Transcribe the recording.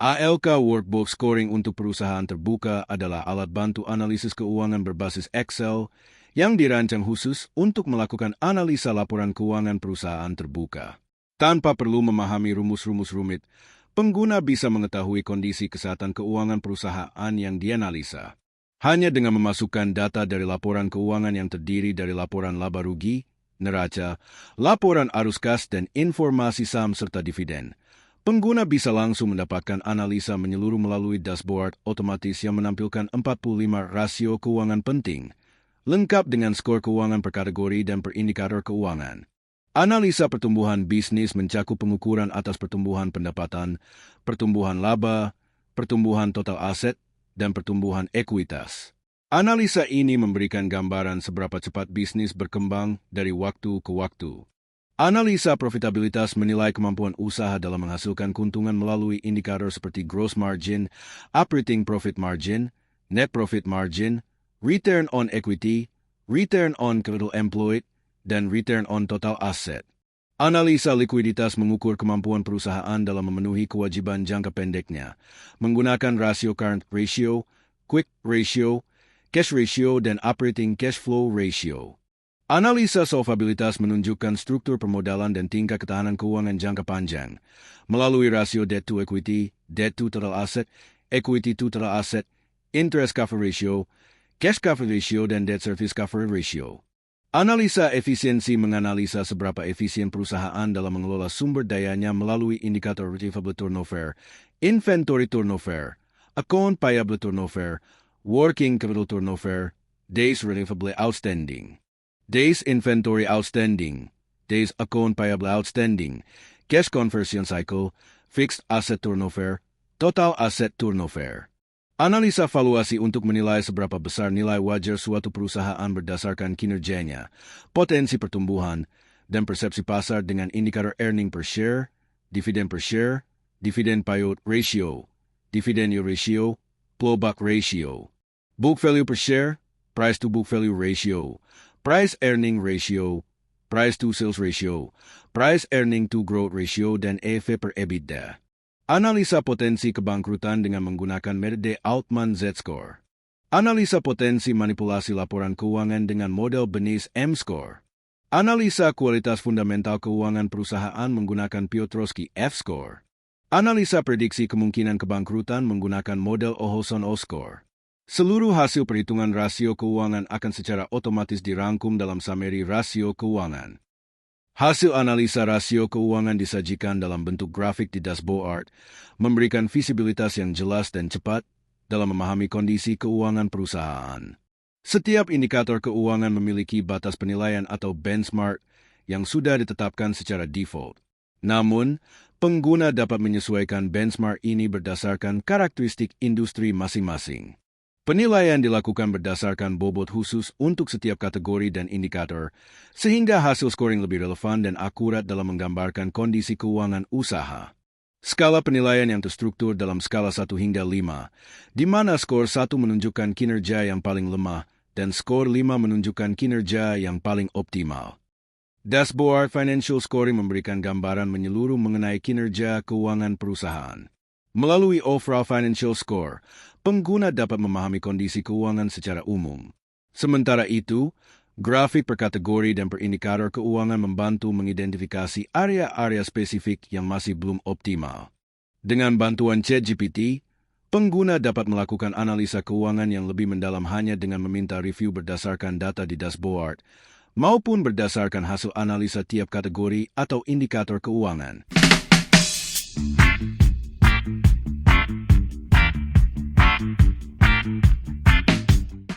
ALK Workbook Scoring untuk perusahaan terbuka adalah alat bantu analisis keuangan berbasis Excel yang dirancang khusus untuk melakukan analisa laporan keuangan perusahaan terbuka. Tanpa perlu memahami rumus-rumus rumit, pengguna bisa mengetahui kondisi kesehatan keuangan perusahaan yang dianalisa. Hanya dengan memasukkan data dari laporan keuangan yang terdiri dari laporan laba rugi, neraca, laporan arus kas, dan informasi saham serta dividen, pengguna bisa langsung mendapatkan analisa menyeluruh melalui dashboard otomatis yang menampilkan 45 rasio keuangan penting, lengkap dengan skor keuangan per kategori dan per indikator keuangan. Analisa pertumbuhan bisnis mencakup pengukuran atas pertumbuhan pendapatan, pertumbuhan laba, pertumbuhan total aset, dan pertumbuhan ekuitas. Analisa ini memberikan gambaran seberapa cepat bisnis berkembang dari waktu ke waktu. Analisa profitabilitas menilai kemampuan usaha dalam menghasilkan keuntungan melalui indikator seperti gross margin, operating profit margin, net profit margin, return on equity, return on capital employed, dan return on total asset. Analisa likuiditas mengukur kemampuan perusahaan dalam memenuhi kewajiban jangka pendeknya, menggunakan rasio current ratio, quick ratio, cash ratio, dan operating cash flow ratio. Analisa solvabilitas menunjukkan struktur permodalan dan tingkat ketahanan keuangan jangka panjang melalui rasio debt to equity, debt to total asset, equity to total asset, interest cover ratio, cash cover ratio, dan debt service cover ratio. Analisa efisiensi menganalisa seberapa efisien perusahaan dalam mengelola sumber dayanya melalui indikator receivable turnover, inventory turnover, account payable turnover, working capital turnover, days receivable outstanding, days inventory outstanding, days account payable outstanding, cash conversion cycle, fixed asset turnover, total asset turnover. Analisa valuasi untuk menilai seberapa besar nilai wajar suatu perusahaan berdasarkan kinerjanya, potensi pertumbuhan, dan persepsi pasar dengan indikator earning per share, dividen payout ratio, dividend yield ratio, plowback ratio, book value per share, price to book value ratio, price earning ratio, price to sales ratio, price earning to growth ratio, dan EV per EBITDA. Analisa potensi kebangkrutan dengan menggunakan metode Altman Z-Score. Analisa potensi manipulasi laporan keuangan dengan model Bernays M-Score. Analisa kualitas fundamental keuangan perusahaan menggunakan Piotrowski F-Score. Analisa prediksi kemungkinan kebangkrutan menggunakan model Ohlson O-Score. Seluruh hasil perhitungan rasio keuangan akan secara otomatis dirangkum dalam summary rasio keuangan. Hasil analisa rasio keuangan disajikan dalam bentuk grafik di dashboard, memberikan visibilitas yang jelas dan cepat dalam memahami kondisi keuangan perusahaan. Setiap indikator keuangan memiliki batas penilaian atau benchmark yang sudah ditetapkan secara default. Namun, pengguna dapat menyesuaikan benchmark ini berdasarkan karakteristik industri masing-masing. Penilaian dilakukan berdasarkan bobot khusus untuk setiap kategori dan indikator, sehingga hasil scoring lebih relevan dan akurat dalam menggambarkan kondisi keuangan usaha. Skala penilaian yang terstruktur dalam skala 1 hingga 5, di mana skor 1 menunjukkan kinerja yang paling lemah dan skor 5 menunjukkan kinerja yang paling optimal. Dashboard Financial Scoring memberikan gambaran menyeluruh mengenai kinerja keuangan perusahaan. Melalui Overall Financial Score, pengguna dapat memahami kondisi keuangan secara umum. Sementara itu, grafik per kategori dan per indikator keuangan membantu mengidentifikasi area-area spesifik yang masih belum optimal. Dengan bantuan ChatGPT, pengguna dapat melakukan analisa keuangan yang lebih mendalam hanya dengan meminta review berdasarkan data di dashboard, maupun berdasarkan hasil analisa tiap kategori atau indikator keuangan.